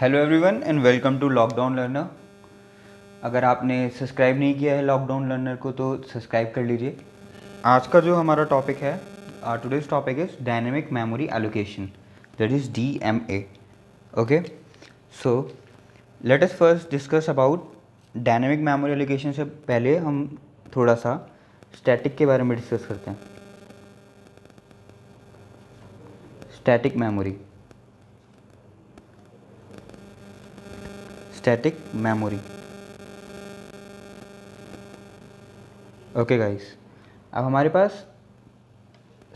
Hello everyone and welcome to lockdown learner. अगर आपने subscribe नहीं किया है लॉकडाउन लर्नर को तो सब्सक्राइब कर लीजिए। आज का जो हमारा टॉपिक है, today's topic is dynamic memory allocation, that is DMA। Okay, so let us first discuss about dynamic memory allocation. से पहले हम थोड़ा सा स्टैटिक के बारे में डिस्कस करते हैं। Static memory, static memory. Okay guys, अब हमारे पास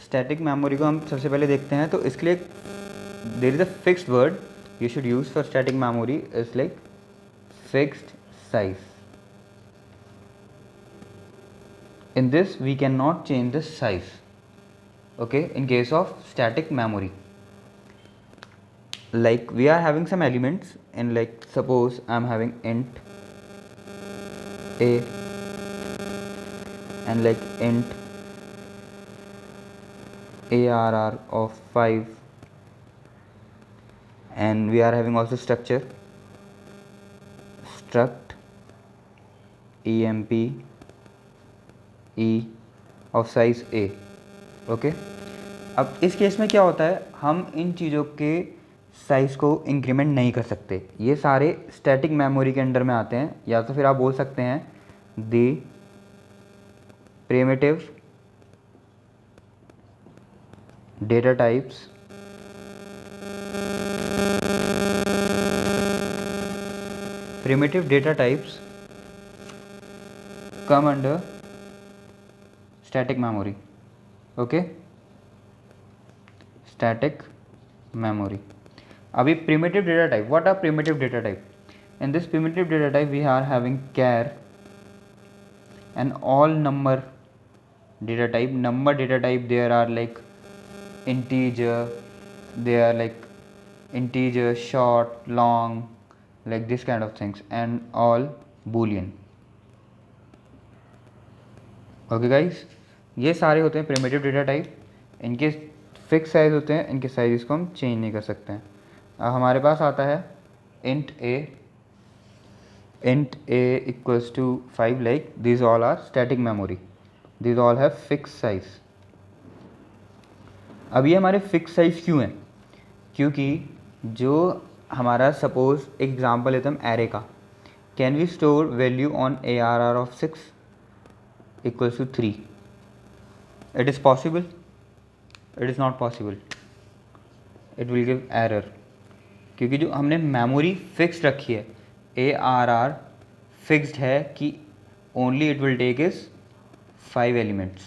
स्टैटिक मेमोरी को हम सबसे पहले देखते हैं। तो इसके लिए there is a fixed word you should use for static memory is like fixed size. In this we cannot change the size, okay, in case of static memory. Like we are having some elements and like suppose I am having int a and like int arr of 5, and we are having also structure struct emp e of size a। Okay, अब इस case में क्या होता है, हम इन चीज़ों के size को इंक्रीमेंट नहीं कर सकते। ये सारे स्टैटिक मेमोरी के अंडर में आते हैं, या तो फिर आप बोल सकते हैं the primitive data types come under static memory. Okay, static memory. अभी primitive data type, what are primitive data type? In this primitive data type we are having char and all number data type. Number data type there are like integer, they are like integer, short, long, like this kind of things, and all boolean. Okay guys, ये सारे होते हैं primitive data type. इनके fix size होते हैं, इनके size को हम चेंज नहीं कर सकते हैं। अब हमारे पास आता है int a equals to 5, like this all are static memory, this all have fix size. अब ये हमारे फिक्स साइज क्यों हैं? क्योंकि जो हमारा सपोज एग्जाम्पल लेते हम एरे का, can we store value on ARR of 6 equals to 3? It is possible? It is not possible. It will give error, क्योंकि जो हमने मेमोरी फिक्स्ड रखी है, ARR फिक्स्ड है कि only it will take is 5 elements.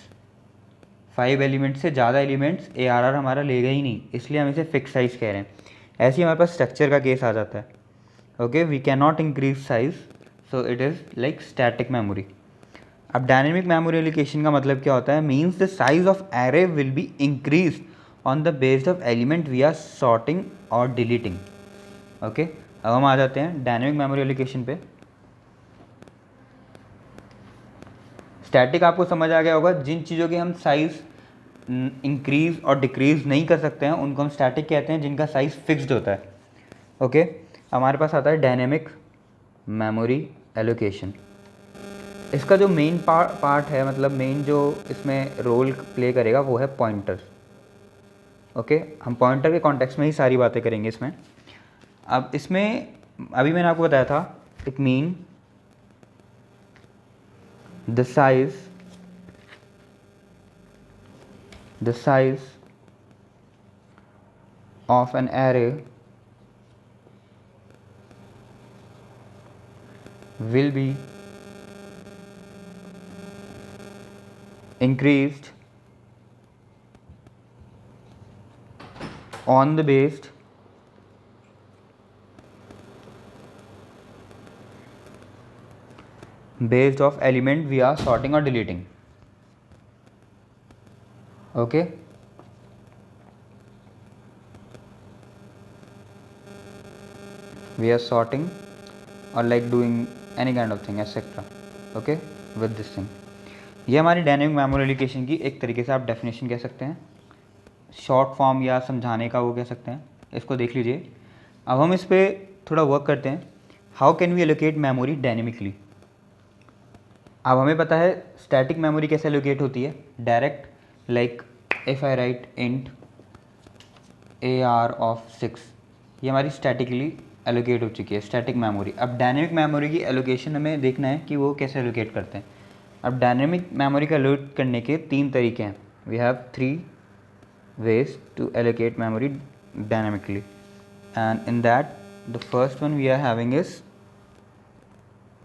5 element से ज़्यादा elements ARR हमारा लेगा ही नहीं, इसलिए हम इसे फिक्स साइज कह रहे हैं। ऐसे ही हमारे पास स्ट्रक्चर का केस आ जाता है। Okay, we can not increase size, so it is like static memory. अब डायनेमिक मेमोरी एलोकेशन का मतलब क्या होता है? Means the size of array will be increase on the based of element we are sorting और डिलीटिंग। Okay, अब हम आ जाते हैं डायनेमिक मेमोरी एलोकेशन पे। स्टैटिक आपको समझ आ गया होगा, जिन चीज़ों की हम साइज इंक्रीज और डिक्रीज नहीं कर सकते हैं उनको हम स्टैटिक कहते हैं, जिनका साइज फिक्स्ड होता है। ओके, हमारे पास आता है डायनेमिक मेमोरी एलोकेशन। इसका जो मेन पार्ट है, मतलब मेन जो इसमें रोल प्ले करेगा वो है पॉइंटर। ओके, हम पॉइंटर के कॉन्टेक्स्ट में ही सारी बातें करेंगे इसमें। अब इसमें अभी मैंने आपको बताया था, it mean the size of an array will B increased on the based of element we are sorting or deleting. Okay, we are sorting or like doing any kind of thing etc. Okay, with this thing, ये हमारी dynamic memory allocation की एक तरीके से आप definition कह सकते हैं, शॉर्ट फॉर्म या समझाने का वो कह सकते हैं। इसको देख लीजिए। अब हम इस पर थोड़ा वर्क करते हैं. How can we allocate memory dynamically. अब हमें पता है स्टैटिक मेमोरी कैसे एलोकेट होती है, direct, like if I right int AR of 6, ये हमारी स्टैटिकली एलोकेट हो चुकी है स्टैटिक मेमोरी. अब डायनेमिक मेमोरी की एलोकेशन हमें देखना है कि वो कैसे एलोकेट करते हैं. अब डायनेमिक मेमोरी का एलोकेट करने के 3 तरीके हैं. We have 3 ways to allocate memory dynamically, and in that the first one we are having is,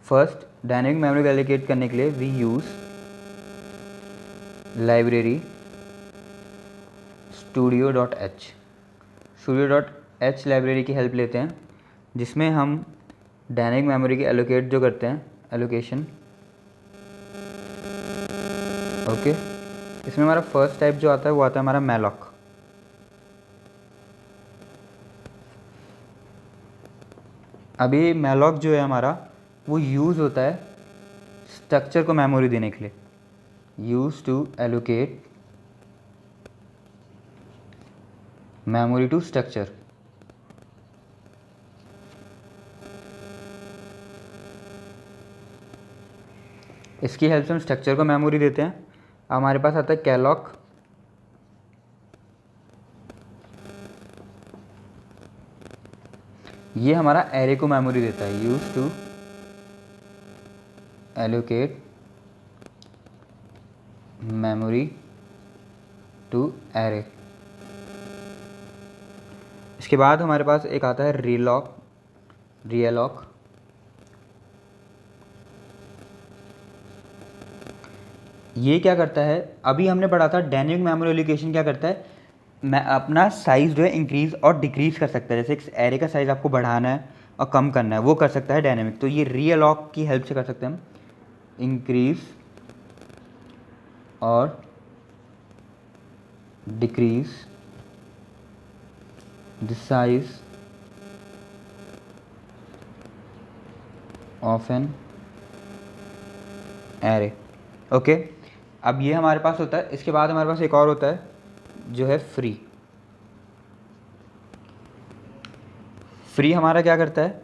first dynamic memory को allocate करने के लिए we use library studio.h. studio.h library की हेल्प लेते हैं, जिसमें हम डायनेमिक मेमोरी की एलोकेट जो करते हैं, एलोकेशन. ओके, इसमें हमारा फर्स्ट टाइप जो आता है वो आता है हमारा मैलॉक. अभी मैलॉक जो है हमारा वो यूज़ होता है स्ट्रक्चर को मेमोरी देने के लिए. Use to allocate memory to structure. इसकी हेल्प से हम स्ट्रक्चर को मेमोरी देते हैं. अब हमारे पास आता है कैलॉक. ये हमारा एरे को मेमोरी देता है. Use to allocate memory to array. इसके बाद हमारे पास एक आता है रीलॉक, रीअलॉक. ये क्या करता है, अभी हमने पढ़ा था डायनेमिक मेमोरी एलोकेशन क्या करता है, मैं अपना साइज़ जो है इंक्रीज़ और डिक्रीज़ कर सकता है. जैसे एक एरे का साइज़ आपको बढ़ाना है और कम करना है, वो कर सकता है डायनेमिक. तो ये रीअलॉक की हेल्प से कर सकते हैं हम, इंक्रीज़ और decrease the size of an array. Okay, अब ये हमारे पास होता है. इसके बाद हमारे पास एक और होता है जो है फ्री. फ्री हमारा क्या करता है,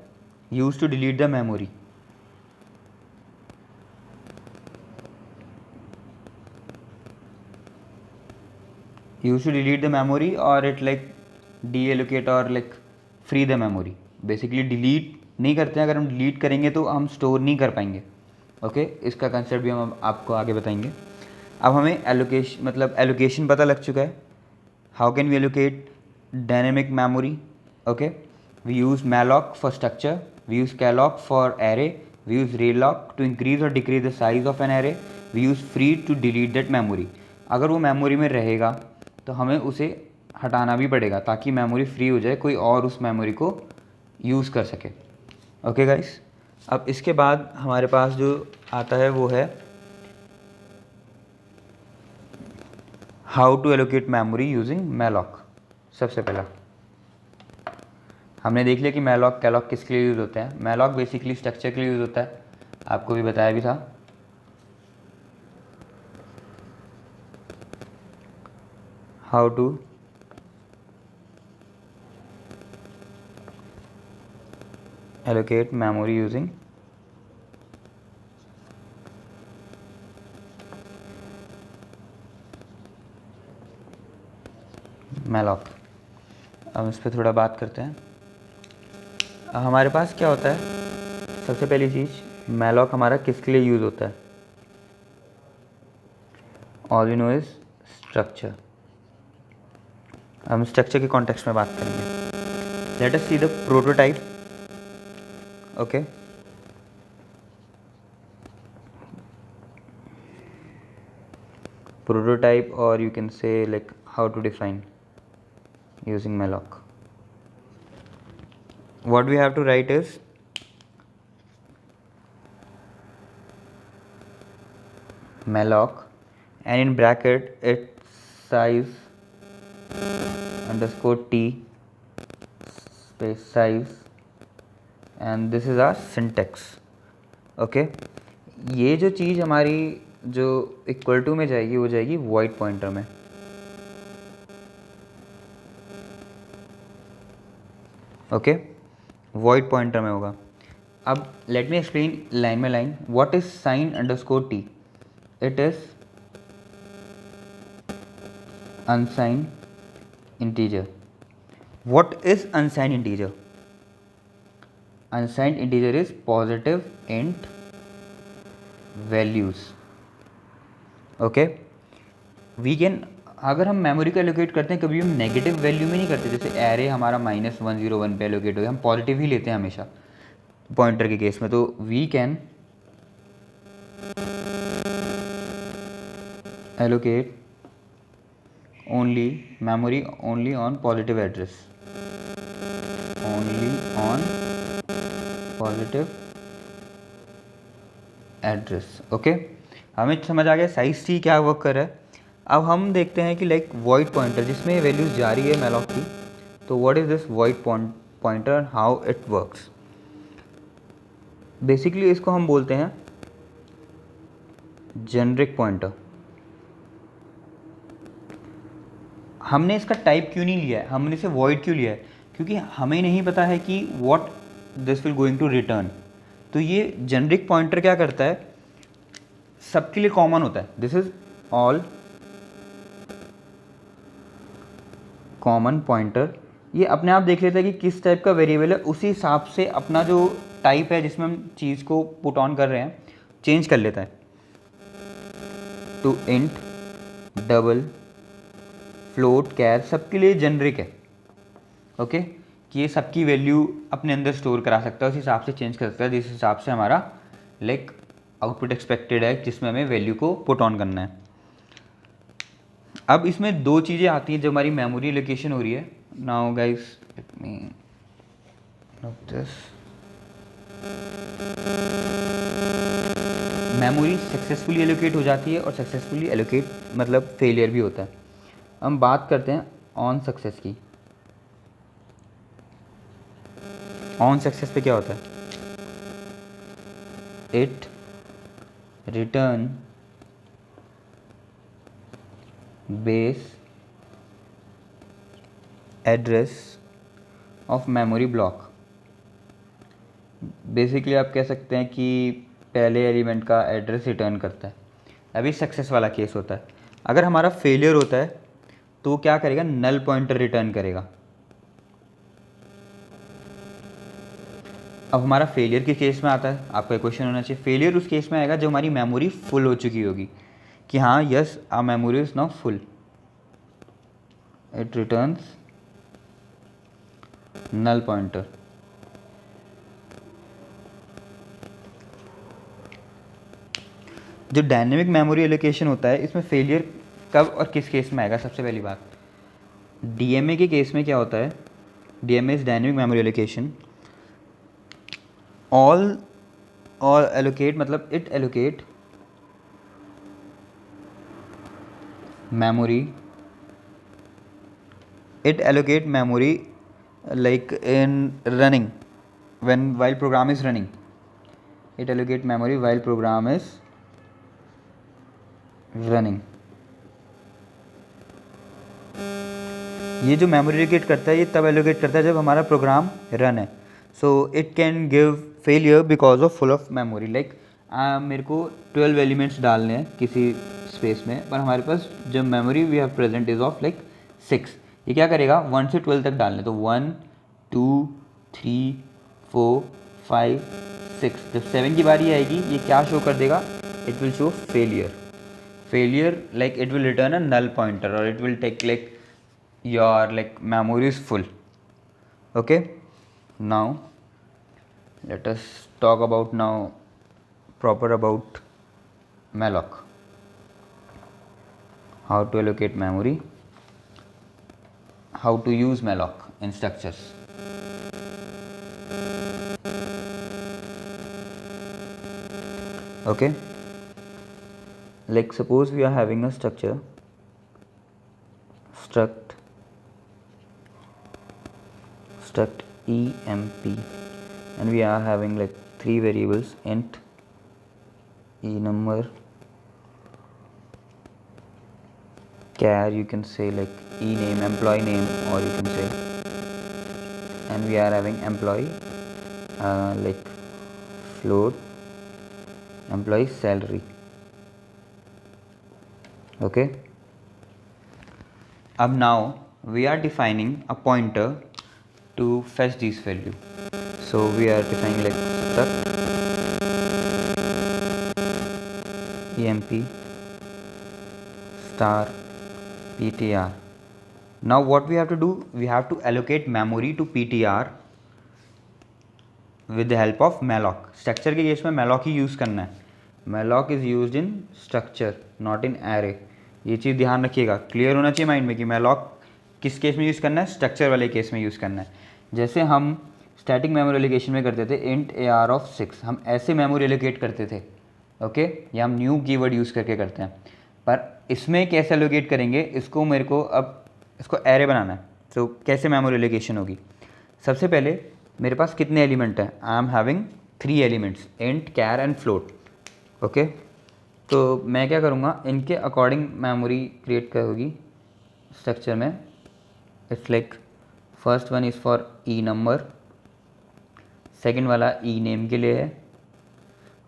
use to delete the memory. Use to delete the memory और इट लाइक डी एलोकेट और like free the memory. Basically delete नहीं करते हैं, अगर हम डिलीट करेंगे तो हम स्टोर नहीं कर पाएंगे. ओके, इसका कंसेप्ट भी हम आपको आगे बताएंगे. अब हमें एलोकेशन मतलब एलोकेशन पता लग चुका है. How can we allocate dynamic memory. Okay, we use malloc for structure, we use calloc for array, we use reloc to increase or decrease the size of an array, we use free to delete that memory. अगर वो memory में रहेगा तो हमें उसे हटाना भी पड़ेगा ताकि मेमोरी फ्री हो जाए, कोई और उस मेमोरी को यूज़ कर सके. ओके गाइस, अब इसके बाद हमारे पास जो आता है वो है how to allocate memory using malloc. सबसे पहला हमने देख लिया कि मैलॉक कैलॉक किसके लिए यूज़ होते हैं. मैलॉक बेसिकली स्ट्रक्चर के लिए यूज़ होता है, आपको भी बताया भी था. How to allocate memory using malloc. अब इस पर थोड़ा बात करते हैं. हमारे पास क्या होता है, सबसे पहली चीज़ मैलॉक हमारा किसके लिए यूज़ होता है. All you know is structure. हम स्ट्रक्चर के कॉन्टेक्स्ट में बात करेंगे. Let us see the prototype. Okay, prototype और you can say like how to define using malloc. What we have to write is malloc and in bracket its size underscore t space size and this is our syntax. okay, ये जो चीज़ हमारी जो equal to में जाएगी वो जाएगी void pointer में. Okay, void pointer में होगा। अब let me explain line by line. What is sine underscore T? It is unsigned integer. What is unsigned integer? Unsigned integer is positive int values. Okay, we can, अगर हम memory को allocate करते हैं कभी हम नेगेटिव वैल्यू में नहीं करते, जैसे एरे हमारा -101 पे एलोकेट हो गया, हम पॉजिटिव ही लेते हैं हमेशा पॉइंटर के केस में। तो we can allocate only memory only on positive address, only on positive address। Okay, हमें समझ आ गया साइज टी क्या वर्क कर रहा है। अब हम देखते हैं कि लाइक वॉइड पॉइंटर जिसमें वैल्यूज जा रही है मैलॉक की, तो what is this void pointer, how it works. Basically इसको हम बोलते हैं जेनरिक पॉइंटर। हमने इसका टाइप क्यों नहीं लिया है, हमने इसे वॉइड क्यों लिया है, क्योंकि हमें नहीं पता है कि what this will going to return. तो ये जेनरिक पॉइंटर क्या करता है, सबके लिए कॉमन होता है, this is all common pointer. ये अपने आप देख लेता है कि किस टाइप का वेरिएबल है, उसी हिसाब से अपना जो टाइप है जिसमें हम चीज़ को पुट ऑन कर रहे हैं चेंज कर लेता है। टू इंट, डबल, फ्लोट, कैर सबके लिए जेनरिक है। ओके, कि ये सबकी वैल्यू अपने अंदर स्टोर करा सकता है, उस हिसाब से चेंज कर सकता है जिस हिसाब से हमारा लाइक आउटपुट एक्सपेक्टेड है, जिसमें हमें वैल्यू को पुट ऑन करना है। अब इसमें दो चीज़ें आती हैं जब हमारी मेमोरी एलोकेशन हो रही है। Now guys let me note this. Memory successfully allocate हो जाती है और सक्सेसफुली एलोकेट मतलब फेलियर भी होता है। हम बात करते हैं ऑन सक्सेस की। ऑन सक्सेस पे क्या होता है, it return base address of memory block. Basically आप कह सकते हैं कि पहले एलिमेंट का एड्रेस रिटर्न करता है। अभी सक्सेस वाला केस होता है। अगर हमारा फेलियर होता है तो क्या करेगा, नल पॉइंटर रिटर्न करेगा। अब हमारा फेलियर के केस में आता है, आपका क्वेश्चन होना चाहिए फेलियर उस केस में आएगा जब हमारी मेमोरी फुल हो चुकी होगी, कि हाँ yes our memory is now full. It returns null pointer. जो डायनेमिक मेमोरी एलोकेशन होता है इसमें फेलियर कब और किस केस में आएगा, सबसे पहली बात डीएमए के केस में क्या होता है, DMA is dynamic memory allocation. All और एलोकेट मतलब it allocate memory, it allocate memory like in running, while program is running, it allocate memory while program is running। ये जो मेमोरी एलोकेट करता है ये तब एलोकेट करता है जब हमारा प्रोग्राम रन है। So it can give failure because of full of memory. Like मेरे को 12 एलिमेंट्स डालने हैं किसी स्पेस में, पर हमारे पास जो memory we have present is of like 6। ये क्या करेगा 1 से 12 तक डालने, तो 1 2 3 4 5 6। जब 7 की बारी आएगी ये क्या शो कर देगा, it will show failure like it will return a null pointer or it will take like your like memory is full। okay, now let us talk about now proper about malloc, how to allocate memory, how to use malloc in structures। okay, like suppose we are having a structure struct emp and we are having like 3 variables int enumber char, you can say like ename employee name, or you can say, and we are having employee like float employee salary. Okay, अब now we are defining a pointer to fetch this value. So we are defining like struct emp star ptr. Now what we have to do, we have to allocate memory to ptr with the help of malloc. Structure के case में malloc ही use करना है. malloc is used in structure not in array. ये चीज़ ध्यान रखिएगा, clear होना चाहिए mind में कि malloc किस केस में यूज़ करना है, स्ट्रक्चर वाले केस में यूज़ करना है. जैसे हम स्टैटिक मेमोरी एलोकेशन में करते थे int AR ऑफ 6, हम ऐसे मेमोरी एलोकेट करते थे. ओके, या हम न्यू कीवर्ड यूज़ करके करते हैं. पर इसमें कैसे एलोकेट करेंगे, इसको मेरे को अब इसको एरे बनाना है. तो कैसे मेमोरी एलोकेशन होगी, सबसे पहले मेरे पास कितने एलिमेंट हैं, I am having 3 elements int char and float. Okay, तो मैं क्या करूँगा, इनके अकॉर्डिंग मेमोरी क्रिएट करोगी स्ट्रक्चर में. It's like first one is for E number, second वाला ई नेम के लिए है,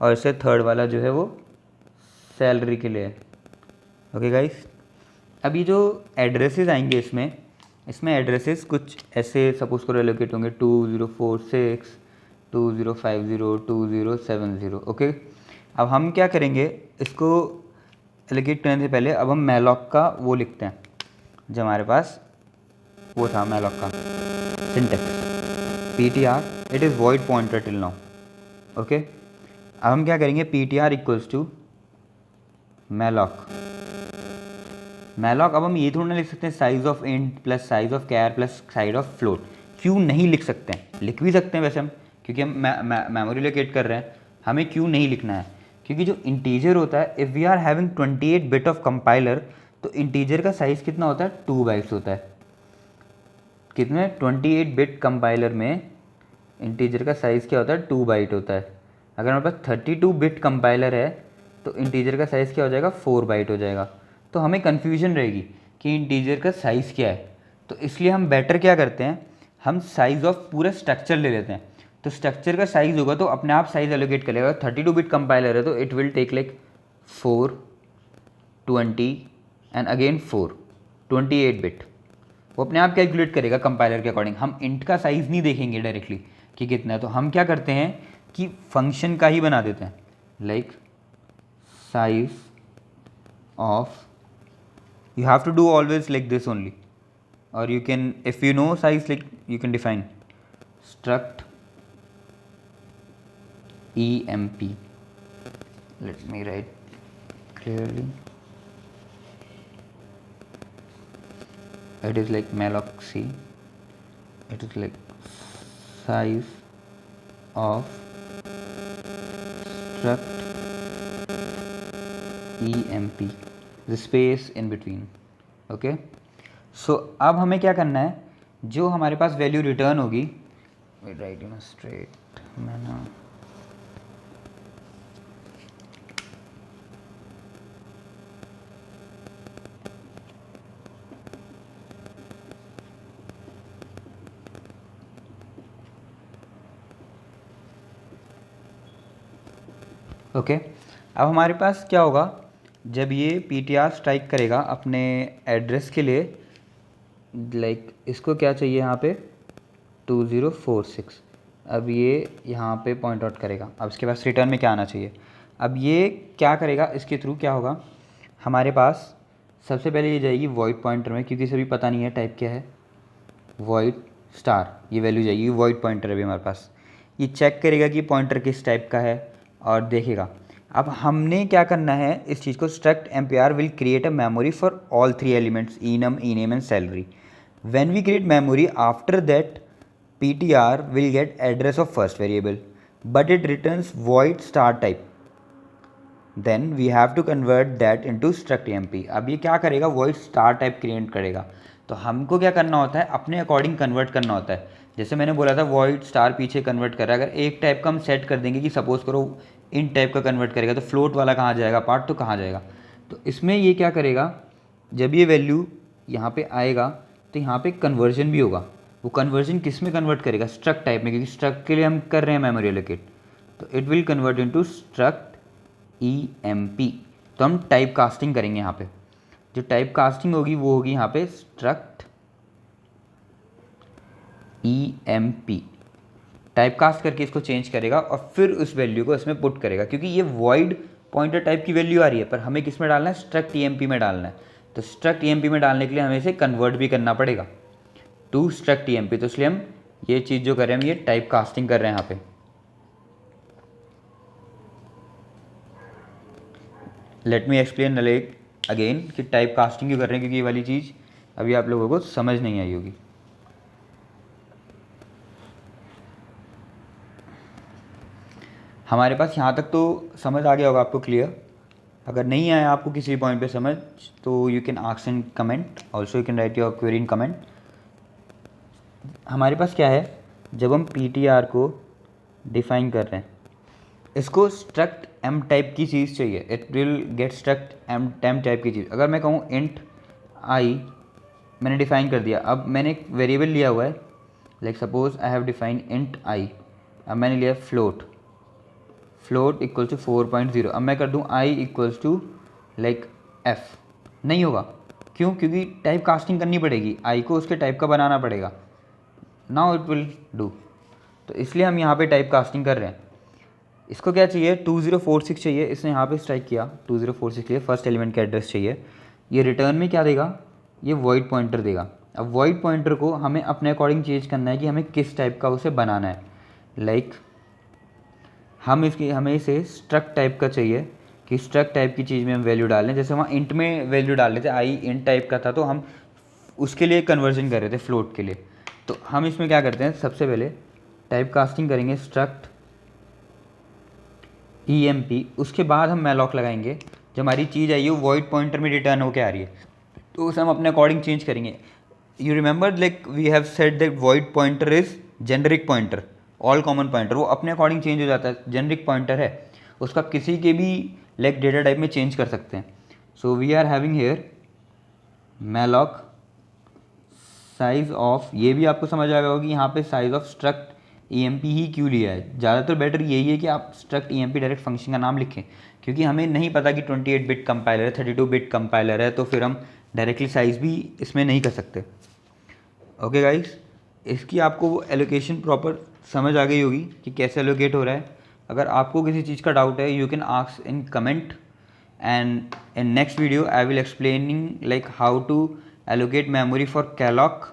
और इससे थर्ड वाला जो है वो सैलरी के लिए है. ओके गाइस, अब ये जो एड्रेसेस आएंगे इसमें एड्रेसेस कुछ ऐसे सपोज करो एलोकेट होंगे 2046 2050 2070. ओके, अब हम क्या करेंगे, इसको एलोकेट करने से पहले अब हम मैलॉक का वो लिखते हैं जो हमारे पास वो था मैलॉक का syntax. ptr it is void pointer till now. Okay, अब हम क्या करेंगे, ptr इक्वल्स टू मैलॉक. अब हम ये थोड़ा ना लिख सकते हैं size of int plus size of char plus size of float. क्यों नहीं लिख सकते हैं, लिख भी सकते हैं वैसे हम, क्योंकि हम मेमोरी लोकेट कर रहे हैं. हमें क्यों नहीं लिखना है, क्योंकि जो इंटीजर होता है, if we are having 28 bit of compiler, तो इंटीजर का साइज़ कितना होता है, 2 बाइट्स होता है. कितने 28 बिट कंपाइलर में इंटीजर का साइज़ क्या होता है, 2 बाइट होता है. अगर हमारे पास 32 बिट कंपाइलर है तो इंटीजर का साइज़ क्या हो जाएगा, 4 बाइट हो जाएगा. तो हमें कन्फ्यूजन रहेगी कि इंटीजर का साइज़ क्या है. तो इसलिए हम बेटर क्या करते हैं, हम साइज़ ऑफ पूरा स्ट्रक्चर ले लेते हैं. तो स्ट्रक्चर का साइज़ होगा तो अपने आप साइज़ एलोकेट करेगा. 32 बिट कंपाइलर है तो it will take like 4 20 and again 4 28 bit. वो अपने आप कैलकुलेट करेगा कंपाइलर के अकॉर्डिंग. हम इंट का साइज़ नहीं देखेंगे डायरेक्टली कि कितना है. तो हम क्या करते हैं कि फंक्शन का ही बना देते हैं, like size of. You have to do always like this only, or you can, if you know size, like you can define struct emp. Let me write clearly. It is like malloc c. It is like size of struct emp, the space in between. Okay, so अब हमें क्या करना है, जो हमारे पास value return होगी, right in straight manner. Okay, अब हमारे पास क्या होगा, जब ये ptr स्ट्राइक करेगा अपने एड्रेस के लिए, लाइक इसको क्या चाहिए यहाँ पे 2046. अब ये यहाँ पे पॉइंट आउट करेगा. अब इसके पास रिटर्न में क्या आना चाहिए. अब ये क्या करेगा, इसके थ्रू क्या होगा, हमारे पास सबसे पहले ये जाएगी वॉइड पॉइंटर में, क्योंकि इसे भी पता नहीं है टाइप क्या है, वॉइड स्टार, ये वैल्यू जाएगी वॉइड पॉइंटर अभी हमारे पास. ये चेक करेगा कि पॉइंटर किस टाइप का है और देखेगा. अब हमने क्या करना है इस चीज़ को, स्ट्रक्ट एम्पियर will create a memory for all 3 elements E name and salary. When we create memory after that ptr will get address of first variable but it returns void star type. Then we have to convert that into struct emp. अब ये क्या करेगा, void star type create करेगा. तो हमको क्या करना होता है, अपने अकॉर्डिंग कन्वर्ट करना होता है. जैसे मैंने बोला था void star पीछे कन्वर्ट कर रहा है. अगर एक टाइप का हम सेट कर देंगे कि सपोज करो इन टाइप का कन्वर्ट करेगा, तो फ्लोट वाला कहाँ जाएगा, पार्ट तो कहाँ जाएगा. तो इसमें ये क्या करेगा, जब ये वैल्यू यहाँ पे आएगा तो यहाँ पे कन्वर्जन भी होगा. वो कन्वर्जन किस में कन्वर्ट करेगा, स्ट्रक्ट टाइप में, क्योंकि स्ट्रक्ट के लिए हम कर रहे हैं मेमोरी एलोकेट, तो it will convert into struct EMP। तो हम टाइप कास्टिंग करेंगे यहाँ पे, जो टाइप कास्टिंग होगी वो होगी यहाँ पे स्ट्रक्ट EMP। टाइप कास्ट करके इसको चेंज करेगा और फिर उस वैल्यू को इसमें पुट करेगा, क्योंकि ये वॉइड पॉइंटर टाइप की वैल्यू आ रही है, पर हमें किस में डालना है, स्ट्रक्ट EMP में डालना है। तो स्ट्रक्ट EMP में डालने के लिए हमें इसे कन्वर्ट भी करना पड़ेगा टू स्ट्रक्ट EMP। तो इसलिए हम ये चीज़ जो कर रहे हैं, हम ये टाइप कास्टिंग कर रहे हैं यहाँ पे। लेट मी एक्सप्लेन अगेन कि टाइप कास्टिंग क्यों कर रहे हैं, क्योंकि ये वाली चीज़ अभी आप लोगों को समझ नहीं आई होगी। हमारे पास यहाँ तक तो समझ आ गया होगा आपको क्लियर। अगर नहीं आया आपको किसी पॉइंट पे समझ, तो you can ask in comment, also you can write your query in comment. हमारे पास क्या है, जब हम PTR को डिफाइन कर रहे हैं, इसको स्ट्रक्ट M टाइप की चीज़ चाहिए, it will get struct M type की चीज़। अगर मैं कहूँ इंट I, मैंने डिफाइन कर दिया, अब मैंने एक वेरिएबल लिया हुआ है, like suppose I have define int I, अब मैंने लिया फ्लोट इक्वल टू 4.0। अब मैं कर दूँ I equals to like F, नहीं होगा। क्यों? क्योंकि टाइप कास्टिंग करनी पड़ेगी, I को उसके टाइप का बनाना पड़ेगा, नाउ इट विल डू। तो इसलिए हम यहाँ पे टाइप कास्टिंग कर रहे हैं। इसको क्या चाहिए, 2046 चाहिए, इसने यहाँ पे स्ट्राइक किया 2046 के लिए, फर्स्ट एलिमेंट का एड्रेस चाहिए। ये रिटर्न में क्या देगा, ये वॉइड पॉइंटर देगा। अब वॉइड पॉइंटर को हमें अपने अकॉर्डिंग चेंज करना है कि हमें किस टाइप का उसे बनाना है। लाइक हमें इसे स्ट्रक्ट टाइप का चाहिए, कि स्ट्रक्ट टाइप की चीज़ में हम वैल्यू डाल लें। जैसे वहाँ इंट में वैल्यू डाल लेते, I इंट टाइप का था, तो हम उसके लिए कन्वर्जन कर रहे थे फ्लोट के लिए। तो हम इसमें क्या करते हैं, सबसे पहले टाइप कास्टिंग करेंगे स्ट्रक्ट EMP, उसके बाद हम मैलॉक लगाएंगे। जब हमारी चीज़ आई है वो वॉइड पॉइंटर में रिटर्न होकर आ रही है, तो उसे हम अपने अकॉर्डिंग चेंज करेंगे। You remember like we have said that void pointer is generic pointer, all common pointer, वो अपने अकॉर्डिंग चेंज हो जाता है। जेनरिक पॉइंटर है, उसका किसी के भी लाइक डेटा टाइप में चेंज कर सकते हैं। So we are having here malloc size of, ये भी आपको समझ आ गया होगा कि यहाँ पे साइज ऑफ स्ट्रक्ट EMP ही क्यों लिया है। ज़्यादातर बेटर यही है कि आप स्ट्रक्ट EMP डायरेक्ट फंक्शन का नाम लिखें, क्योंकि हमें नहीं पता कि 28 बिट कंपाइलर है, 32 बिट कंपाइलर है, तो फिर हम डायरेक्टली साइज़ भी इसमें नहीं कर सकते। ओके गाइस, इसकी आपको वो एलोकेशन प्रॉपर समझ आ गई होगी कि कैसे एलोकेट हो रहा है। अगर आपको किसी चीज़ का डाउट है, you can ask in comment, and in next video I will explaining like how to allocate memory for calloc,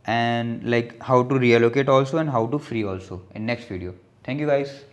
and like how to reallocate also, and how to free also in next video. Thank you guys.